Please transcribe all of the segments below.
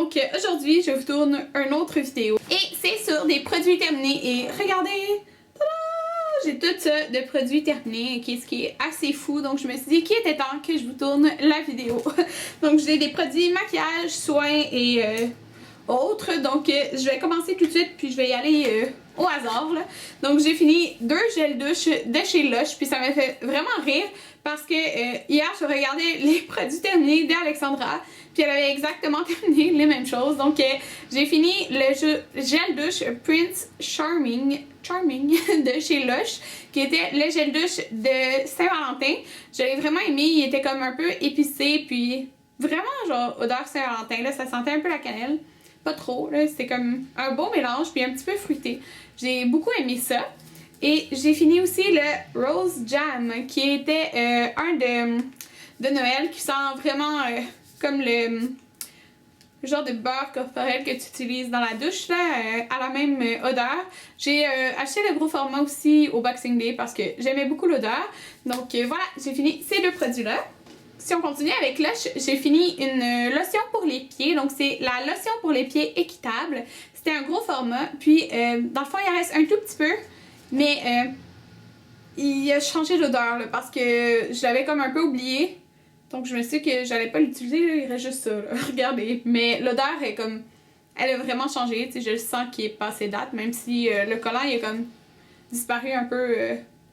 Donc aujourd'hui, je vous tourne une autre vidéo. Et c'est sur des produits terminés. Et regardez, j'ai tout ça de produits terminés, ce qui est assez fou. Donc je me suis dit qu'il était temps que je vous tourne la vidéo. Donc j'ai des produits maquillage, soins et autres. Donc je vais commencer tout de suite, puis je vais y aller au hasard. Là. Donc j'ai fini 2 gels douche de chez Lush, puis ça m'a fait vraiment rire. Parce que hier, je regardais les produits terminés d'Alexandra, puis elle avait exactement terminé les mêmes choses. Donc, j'ai fini le gel douche Prince Charming de chez Lush, qui était le gel douche de Saint-Valentin. Je l'ai vraiment aimé, il était comme un peu épicé, puis vraiment genre odeur Saint-Valentin, là, ça sentait un peu la cannelle. Pas trop, là, c'était comme un bon mélange, puis un petit peu fruité. J'ai beaucoup aimé ça. Et j'ai fini aussi le Rose Jam, qui était un de Noël, qui sent vraiment comme le genre de beurre corporel que tu utilises dans la douche, là, à la même odeur. J'ai acheté le gros format aussi au Boxing Day parce que j'aimais beaucoup l'odeur. Donc voilà, j'ai fini ces 2 produits-là. Si on continue avec Lush, j'ai fini une lotion pour les pieds. Donc c'est la lotion pour les pieds équitable. C'était un gros format. Puis dans le fond, il en reste un tout petit peu. Mais il a changé d'odeur parce que je l'avais comme un peu oublié. Donc je me suis dit que j'allais pas l'utiliser, il reste juste ça. Là. Regardez. Mais l'odeur est comme... Elle a vraiment changé. Je le sens qu'il est passé date. Même si le collant il a comme disparu un peu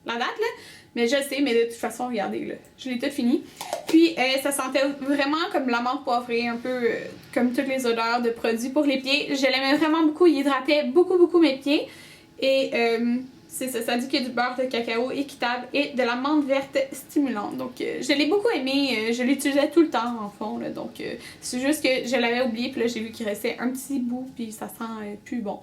la date. Là. Mais je le sais, mais de toute façon, regardez. Là, je l'ai tout fini. Puis ça sentait vraiment comme la menthe poivrée. Un peu comme toutes les odeurs de produits pour les pieds. Je l'aimais vraiment beaucoup. Il hydratait beaucoup mes pieds. Et... c'est ça, ça dit qu'il y a du beurre de cacao équitable et de la menthe verte stimulante. Donc, je l'ai beaucoup aimé. Je l'utilisais tout le temps, en fond. Là, donc, c'est juste que je l'avais oublié. Puis là, j'ai vu qu'il restait un petit bout. Puis ça sent plus bon.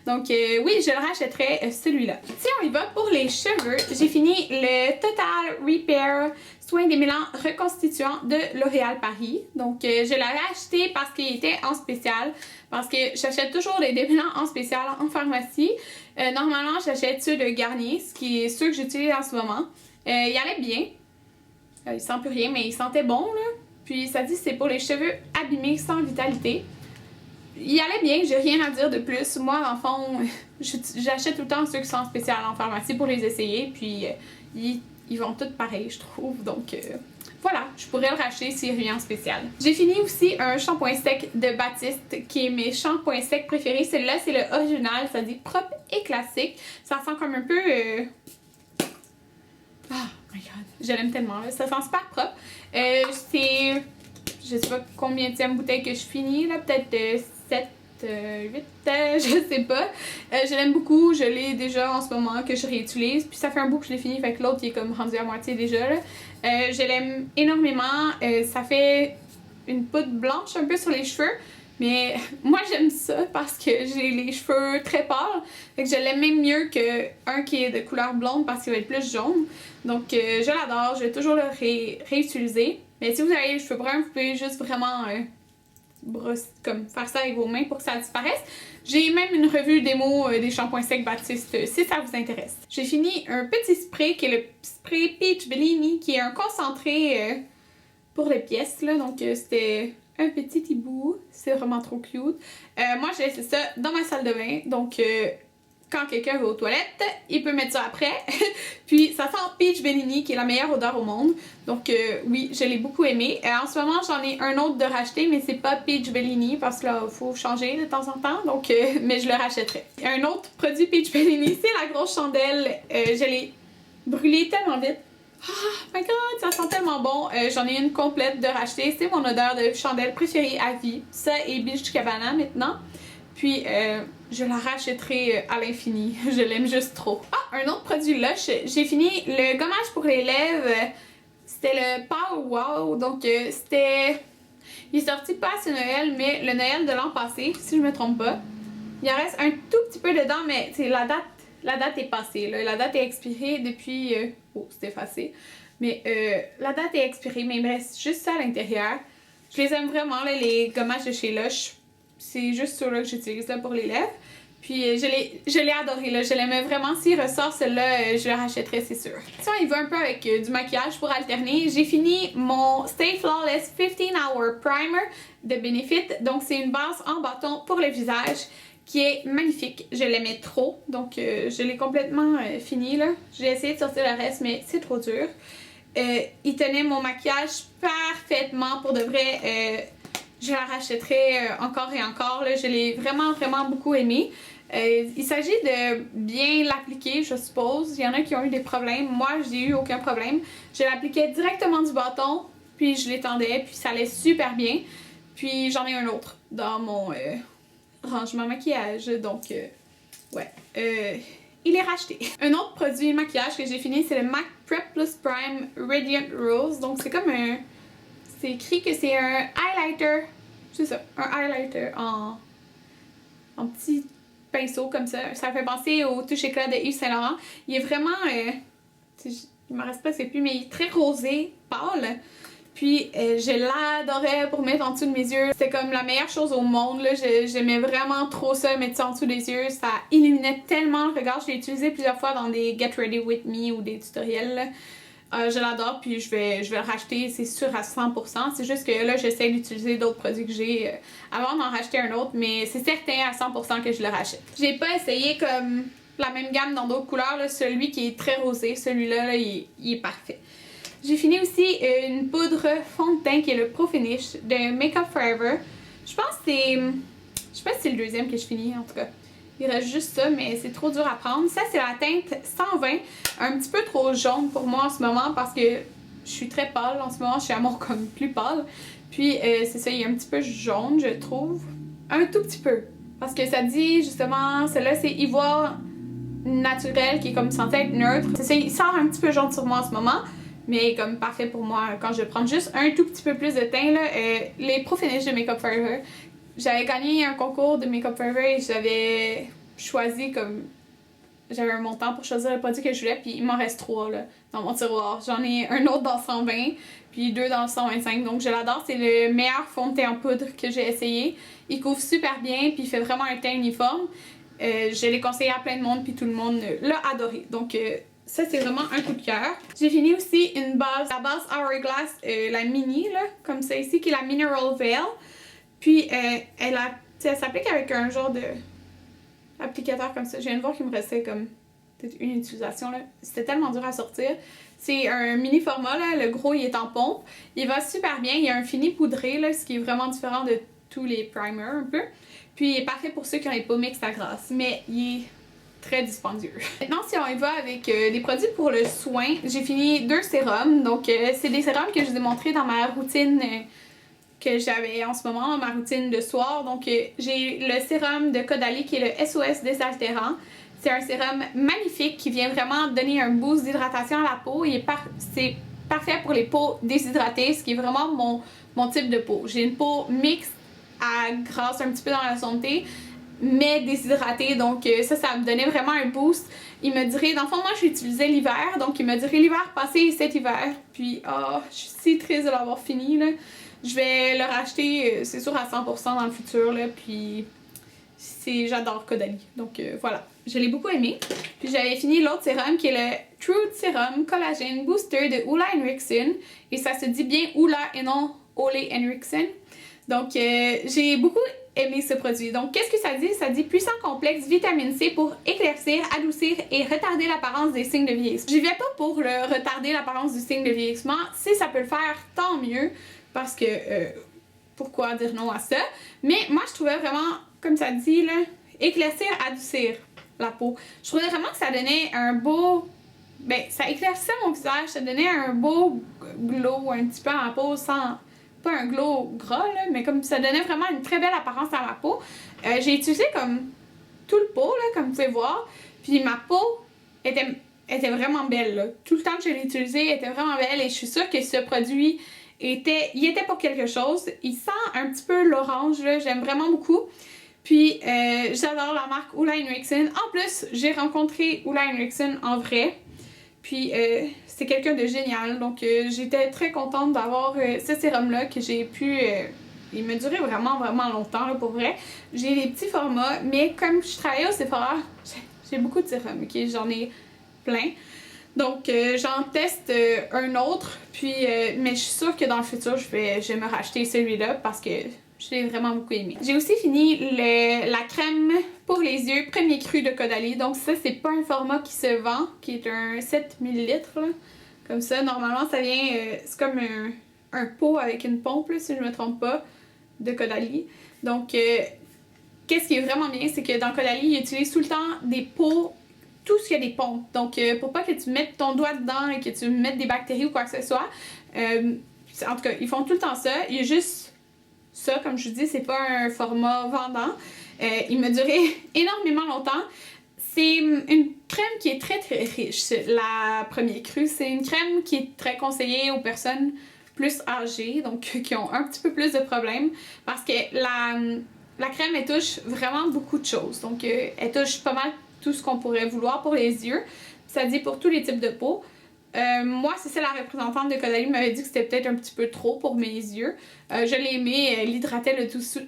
Donc, oui, je le rachèterais celui-là. Si on y va pour les cheveux, j'ai fini le Total Repair Soin démêlant reconstituant de L'Oréal Paris. Donc, je l'avais acheté parce qu'il était en spécial. Parce que j'achète toujours les démêlants en spécial en pharmacie. Normalement, j'achète ceux de Garnier, ce qui est ceux que j'utilise en ce moment. Il allait bien. Il sent plus rien, mais il sentait bon, là. Puis ça dit que c'est pour les cheveux abîmés sans vitalité. Il allait bien, j'ai rien à dire de plus. Moi, en fond, j'achète tout le temps ceux qui sont en spécial en pharmacie pour les essayer. Puis ils vont tous pareils, je trouve. Donc... voilà, je pourrais le racheter s'il revient en spécial. J'ai fini aussi un shampoing sec de Baptiste qui est mes shampoings secs préférés. Celui-là, c'est le original, ça dit propre et classique. Ça sent comme un peu... Oh my god, je l'aime tellement, là. Ça sent super propre. C'est... je sais pas combien de bouteille que je finis, là, peut-être 7... 8, je sais pas. Je l'aime beaucoup, je l'ai déjà en ce moment que je réutilise. Puis ça fait un bout que je l'ai fini, fait que l'autre il est comme rendu à moitié déjà. Là. Je l'aime énormément. Ça fait une poudre blanche un peu sur les cheveux. Mais moi j'aime ça parce que j'ai les cheveux très pâles. Fait que je l'aime même mieux qu'un qui est de couleur blonde parce qu'il va être plus jaune. Donc je l'adore, je vais toujours le réutiliser. Mais si vous avez les cheveux bruns, vous pouvez juste vraiment... comme faire ça avec vos mains pour que ça disparaisse. J'ai même une revue démo des shampoings secs Baptiste si ça vous intéresse. J'ai fini un petit spray qui est le spray Peach Bellini qui est un concentré pour les pièces là. Donc c'était un petit hibou. C'est vraiment trop cute. Moi j'ai laissé ça dans ma salle de bain. Donc quand quelqu'un va aux toilettes, il peut mettre ça après. Puis ça sent Peach Bellini qui est la meilleure odeur au monde. Donc oui, je l'ai beaucoup aimé. En ce moment, j'en ai un autre de racheter, mais c'est pas Peach Bellini parce que là, il faut changer de temps en temps. Donc, mais je le rachèterai. Un autre produit Peach Bellini, c'est la grosse chandelle. Je l'ai brûlée tellement vite. Oh my god, ça sent tellement bon. J'en ai une complète de racheter. C'est mon odeur de chandelle préférée à vie. Ça et Beach Cabana maintenant. Puis, je la rachèterai à l'infini. Je l'aime juste trop. Ah, un autre produit Lush. J'ai fini le gommage pour les lèvres. C'était le Power Wow. Donc, c'était... Il est sorti pas à ce Noël, mais le Noël de l'an passé, si je me trompe pas. Il en reste un tout petit peu dedans, mais la date est passée. Là. La date est expirée depuis... Oh, c'est effacé. Mais la date est expirée, mais il me reste juste ça à l'intérieur. Je les aime vraiment, là, les gommages de chez Lush. C'est juste ceux-là que j'utilise là pour les lèvres. Puis je l'ai adoré, là. Je l'aimais vraiment. S'il ressort celui-là, je le rachèterai, c'est sûr. Si on y va un peu avec du maquillage pour alterner, j'ai fini mon Stay Flawless 15 Hour Primer de Benefit. Donc c'est une base en bâton pour le visage qui est magnifique. Je l'aimais trop, donc je l'ai complètement fini, là. J'ai essayé de sortir le reste, mais c'est trop dur. Il tenait mon maquillage parfaitement, pour de vrai. Je la rachèterai encore et encore, là. Je l'ai vraiment, vraiment beaucoup aimé. Il s'agit de bien l'appliquer, je suppose. Il y en a qui ont eu des problèmes. Moi, j'ai eu aucun problème. Je l'appliquais directement du bâton, puis je l'étendais, puis ça allait super bien. Puis j'en ai un autre dans mon rangement maquillage. Donc, ouais. Il est racheté. Un autre produit maquillage que j'ai fini, c'est le MAC Prep Plus Prime Radiant Rose. Donc, c'est comme un... C'est écrit que c'est un highlighter. C'est ça, un highlighter en petit pinceau comme ça. Ça fait penser au touche éclat de Yves Saint Laurent. Il est vraiment... il me reste pas, c'est plus, mais il est très rosé, pâle. Puis je l'adorais pour mettre en dessous de mes yeux. C'était comme la meilleure chose au monde, là. J'aimais vraiment trop ça, mettre ça en dessous des yeux. Ça illuminait tellement le regard. Je l'ai utilisé plusieurs fois dans des Get Ready With Me ou des tutoriels, là. Je l'adore, puis je vais le racheter, c'est sûr, à 100%. C'est juste que là, j'essaie d'utiliser d'autres produits que j'ai avant d'en racheter un autre, mais c'est certain à 100% que je le rachète. J'ai pas essayé comme la même gamme dans d'autres couleurs, là. Celui qui est très rosé, celui-là, là, il est parfait. J'ai fini aussi une poudre fond de teint qui est le Pro Finish de Makeup Forever. Je pense que c'est... Je sais pas si c'est le deuxième que je finis, en tout cas. Il reste juste ça, mais c'est trop dur à prendre. Ça, c'est la teinte 120. Un petit peu trop jaune pour moi en ce moment parce que je suis très pâle. En ce moment, je suis à mon comme plus pâle. Puis, c'est ça, il est un petit peu jaune, je trouve. Un tout petit peu. Parce que ça dit, justement, celle-là, c'est ivoire naturel qui est comme censé être neutre. C'est ça, il sort un petit peu jaune sur moi en ce moment. Mais comme parfait pour moi quand je vais prendre juste un tout petit peu plus de teint, là. Les Pro Finish de Makeup Forever. J'avais gagné un concours de Makeup Forever et j'avais choisi comme... J'avais un montant pour choisir le produit que je voulais, puis il m'en reste 3 là, dans mon tiroir. J'en ai un autre dans le 120, puis 2 dans le 125, donc je l'adore. C'est le meilleur fond de teint en poudre que j'ai essayé. Il couvre super bien, puis il fait vraiment un teint uniforme. Je l'ai conseillé à plein de monde, puis tout le monde l'a adoré. Donc ça, c'est vraiment un coup de cœur. J'ai fini aussi une base, la base Hourglass, la mini, là, comme ça ici, qui est la Mineral Veil. Puis elle s'applique avec un genre de applicateur comme ça. Je viens de voir qu'il me restait comme peut-être une utilisation, là. C'était tellement dur à sortir. C'est un mini format, là. Le gros, il est en pompe. Il va super bien. Il y a un fini poudré, là, ce qui est vraiment différent de tous les primers un peu. Puis il est parfait pour ceux qui ont les paumes extra grasses. Mais il est très dispendieux. Maintenant, si on y va avec des produits pour le soin, j'ai fini 2 sérums. Donc, c'est des sérums que je vous ai montrés dans ma routine que j'avais en ce moment, dans ma routine de soir. Donc, j'ai le sérum de Caudalie qui est le SOS désaltérant. C'est un sérum magnifique qui vient vraiment donner un boost d'hydratation à la peau. C'est parfait pour les peaux déshydratées, ce qui est vraiment mon type de peau. J'ai une peau mixte à grasse un petit peu dans la santé, mais déshydratée, donc ça me donnait vraiment un boost. Il me dirait, dans le fond, moi je l'utilisais l'hiver, donc il me dirait l'hiver passé cet hiver, puis je suis si triste de l'avoir fini, là. Je vais le racheter, c'est sûr, à 100% dans le futur, là, puis j'adore Caudalie, donc voilà. Je l'ai beaucoup aimé. Puis j'avais fini l'autre sérum qui est le Truth Serum Collagen Booster de Ole Henriksen, et ça se dit bien Ola et non Ole Henriksen. Donc j'ai beaucoup aimé ce produit. Donc qu'est-ce que ça dit? Ça dit puissant complexe vitamine C pour éclaircir, adoucir et retarder l'apparence des signes de vieillissement. J'y vais pas pour le retarder l'apparence du signe de vieillissement. Si ça peut le faire, tant mieux. Parce que pourquoi dire non à ça? Mais moi je trouvais vraiment, comme ça dit là, éclaircir, adoucir la peau. Je trouvais vraiment que ça donnait un beau... Ben, ça éclaircissait mon visage, ça donnait un beau glow un petit peu à la peau sans... Pas un glow gras, là, mais comme ça donnait vraiment une très belle apparence à ma peau. J'ai utilisé comme tout le pot, là, comme vous pouvez voir. Puis ma peau était vraiment belle, là. Tout le temps que je l'ai utilisé, elle était vraiment belle. Et je suis sûre que ce produit il était pour quelque chose. Il sent un petit peu l'orange, là. J'aime vraiment beaucoup. Puis j'adore la marque Ole Henriksen. En plus, j'ai rencontré Ole Henriksen en vrai. Puis c'est quelqu'un de génial. Donc j'étais très contente d'avoir ce sérum-là que j'ai pu il me durait vraiment longtemps là, pour vrai. J'ai les petits formats, mais comme je travaille au Sephora, j'ai beaucoup de sérums, ok? J'en ai plein. Donc j'en teste un autre, puis mais je suis sûre que dans le futur je vais me racheter celui-là parce que je l'ai vraiment beaucoup aimé. J'ai aussi fini la crème pour les yeux premier cru de Caudalie. Donc ça c'est pas un format qui se vend, qui est un 7 ml là. Comme ça, normalement ça vient, c'est comme un pot avec une pompe là, si je me trompe pas, de Caudalie. Donc qu'est-ce qui est vraiment bien, c'est que dans Caudalie, ils utilisent tout le temps des pots, tout ce qui a des pompes. Donc, pour pas que tu mettes ton doigt dedans et que tu mettes des bactéries ou quoi que ce soit, en tout cas, ils font tout le temps ça. Il y a juste ça, comme je vous dis, c'est pas un format vendant. Il m'a duré énormément longtemps. C'est une crème qui est très riche. La première crue, c'est une crème qui est très conseillée aux personnes plus âgées, donc qui ont un petit peu plus de problèmes, parce que la crème, elle touche vraiment beaucoup de choses. Donc, elle touche pas mal tout ce qu'on pourrait vouloir pour les yeux. Ça dit pour tous les types de peau. Moi, c'est ça, la représentante de Caudalie m'avait dit que c'était peut-être un petit peu trop pour mes yeux. Je l'ai aimé, elle hydratait le dessous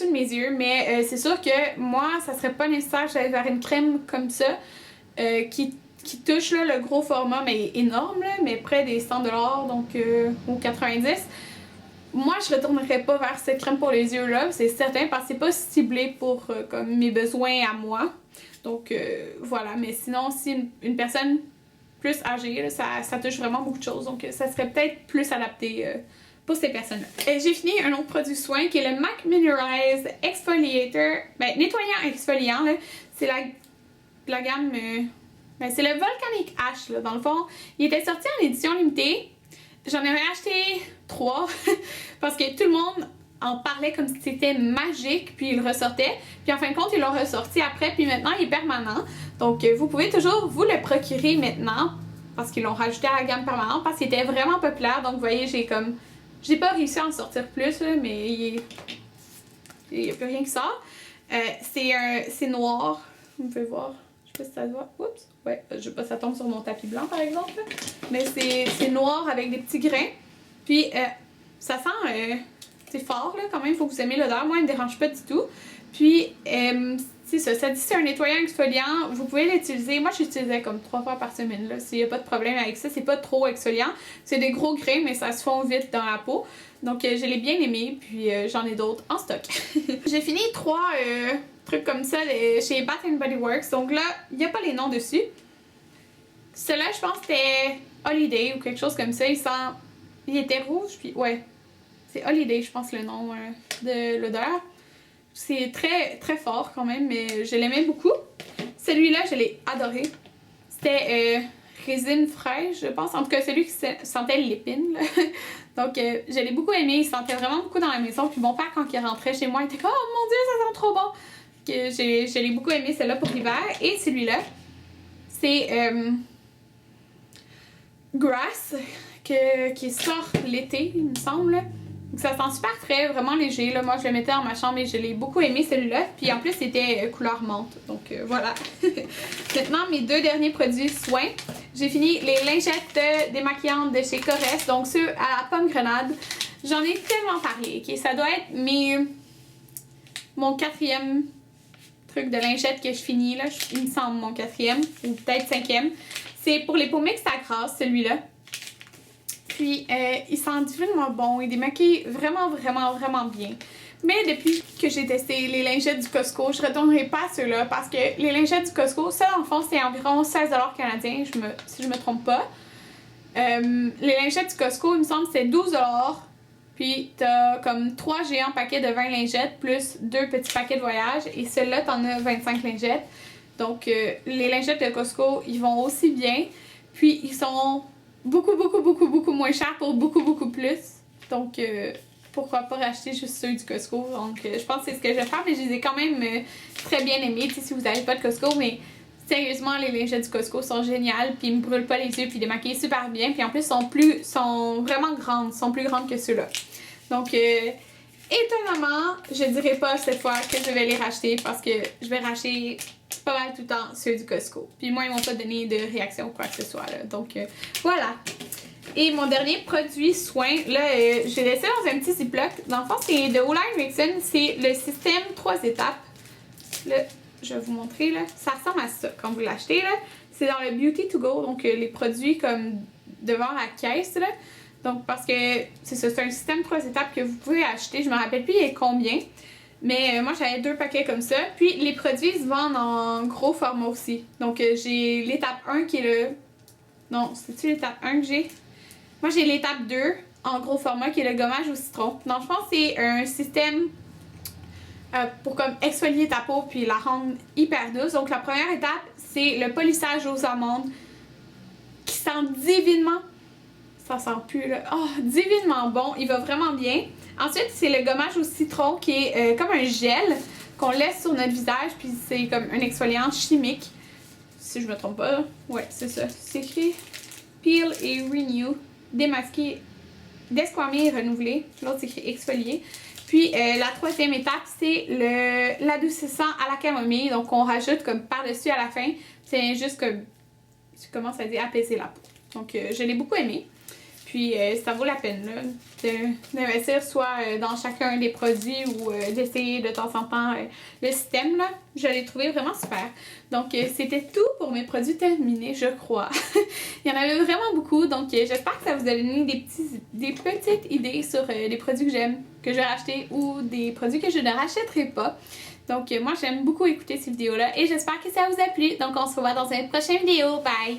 de mes yeux, mais c'est sûr que moi, ça serait pas nécessaire que j'aille vers une crème comme ça, qui touche là, le gros format, mais énorme, là, mais près des 100$, donc ou 90$. Moi, je retournerais pas vers cette crème pour les yeux là, c'est certain, parce que c'est pas ciblé pour comme mes besoins à moi. Donc voilà, mais sinon, si une personne plus âgée, là, ça touche vraiment beaucoup de choses, donc ça serait peut-être plus adapté pour ces personnes-là. J'ai fini un autre produit soin qui est le MAC Mineralize Exfoliator, ben nettoyant exfoliant, là, c'est la gamme, ben, c'est le Volcanic Ash, là, dans le fond. Il était sorti en édition limitée. J'en avais acheté 3 parce que tout le monde en parlait comme si c'était magique, puis il ressortait. Puis en fin de compte, ils l'ont ressorti après, puis maintenant il est permanent. Donc vous pouvez toujours vous le procurer maintenant parce qu'ils l'ont rajouté à la gamme permanente parce qu'il était vraiment populaire. Donc vous voyez, j'ai pas réussi à en sortir plus, là, mais il n'y a plus rien qui sort. C'est noir, vous pouvez voir. Je sais pas si ça se voit. Oups! Ouais, je sais pas si ça tombe sur mon tapis blanc par exemple. Mais c'est noir avec des petits grains. Puis ça sent c'est fort là quand même, il faut que vous aimiez l'odeur. Moi, il me dérange pas du tout. Puis c'est ça, ça dit c'est un nettoyant exfoliant. Vous pouvez l'utiliser. Moi, j'utilisais comme 3 fois par semaine là. S'il n'y a pas de problème avec ça, c'est pas trop exfoliant. C'est des gros grains, mais ça se fond vite dans la peau. Donc je l'ai bien aimé. Puis j'en ai d'autres en stock. J'ai fini 3 trucs comme ça chez Bath & Body Works. Donc là, il n'y a pas les noms dessus. Celui-là, je pense que c'était Holiday ou quelque chose comme ça. Il était rouge, puis ouais. C'est Holiday, je pense, le nom de l'odeur. C'est très, très fort quand même, mais je l'aimais beaucoup. Celui-là, je l'ai adoré. C'était résine fraîche, je pense. En tout cas, celui qui sentait l'épine. Donc, je l'ai beaucoup aimé. Il sentait vraiment beaucoup dans la maison. Puis mon père, quand il rentrait chez moi, il était comme « Oh mon Dieu, ça sent trop bon! » Je l'ai beaucoup aimé, celle-là, pour l'hiver. Et celui-là, c'est Grass, qui sort l'été, il me semble. Donc ça sent super frais, vraiment léger. Là. Moi, je le mettais dans ma chambre et je l'ai beaucoup aimé, celui-là. Puis en plus, c'était couleur menthe. Donc voilà. Maintenant, mes 2 derniers produits soins. J'ai fini les lingettes démaquillantes de chez Corès. Donc ceux à la pomme grenade. J'en ai tellement parlé. Okay? Ça doit être mon 4e truc de lingettes que je finis. Là. Il me semble mon 4e ou peut-être 5e. C'est pour les peaux mixtes à grasse, celui-là. Puis, il sent divinement bon. Il démaquille vraiment, vraiment, vraiment bien. Mais depuis que j'ai testé les lingettes du Costco, je ne retournerai pas à ceux-là parce que les lingettes du Costco, ça, en fond, c'est environ 16$ canadiens, si je me trompe pas. Les lingettes du Costco, il me semble que c'est 12$. Puis, t'as comme 3 géants paquets de 20 lingettes plus 2 petits paquets de voyage. Et celle-là, t'en as 25 lingettes. Donc, les lingettes de Costco, ils vont aussi bien. Puis, ils sont beaucoup moins chers pour beaucoup plus. Donc, pourquoi pas racheter juste ceux du Costco. Donc, je pense que c'est ce que je vais faire. Mais je les ai quand même très bien aimés. Tu sais, si vous n'avez pas de Costco, mais sérieusement, les lingettes du Costco sont géniales. Puis, ils me brûlent pas les yeux. Puis, ils démaquillent super bien. Puis, en plus, sont vraiment grandes. Sont plus grandes que ceux-là. Donc, étonnamment, je dirais pas cette fois que je vais les racheter parce que je vais racheter pas mal tout le temps ceux du Costco. Puis moi, ils m'ont pas donné de réaction ou quoi que ce soit. Là. Donc, voilà. Et mon dernier produit soin, là, j'ai laissé dans un petit ziploc. Dans le fond, c'est de Ole Henriksen, c'est le système 3 étapes. Là, je vais vous montrer, là. Ça ressemble à ça quand vous l'achetez, là. C'est dans le Beauty to Go, donc les produits comme devant la caisse, là. Donc, parce que c'est ça, c'est un système 3 étapes que vous pouvez acheter. Je me rappelle plus il y a combien. Mais moi, j'avais 2 paquets comme ça. Puis, les produits se vendent en gros format aussi. Donc, j'ai l'étape 1 qui est le... Non, c'est-tu l'étape 1 que j'ai? Moi, j'ai l'étape 2 en gros format qui est le gommage au citron. Donc, je pense que c'est un système pour comme exfolier ta peau puis la rendre hyper douce. Donc, la première étape, c'est le polissage aux amandes qui sent divinement... Ça sent plus, là. Oh, divinement bon. Il va vraiment bien. Ensuite, c'est le gommage au citron qui est comme un gel qu'on laisse sur notre visage. Puis c'est comme un exfoliant chimique. Si je me trompe pas. Ouais, c'est ça. C'est écrit Peel et Renew. Démasquer, desquamer et renouveler. L'autre, c'est écrit exfolier. Puis la troisième étape, c'est l'adoucissant à la camomille. Donc, on rajoute comme par-dessus à la fin. C'est juste comme, je commence à dire, apaiser la peau. Donc, je l'ai beaucoup aimé. Puis ça vaut la peine d'investir soit dans chacun des produits ou d'essayer de temps en temps le système. Là. Je l'ai trouvé vraiment super. Donc c'était tout pour mes produits terminés, je crois. Il y en avait vraiment beaucoup. Donc j'espère que ça vous a donné des petites idées sur les produits que j'aime, que je vais racheter ou des produits que je ne rachèterai pas. Donc moi j'aime beaucoup écouter ces vidéos-là et j'espère que ça vous a plu. Donc on se revoit dans une prochaine vidéo. Bye!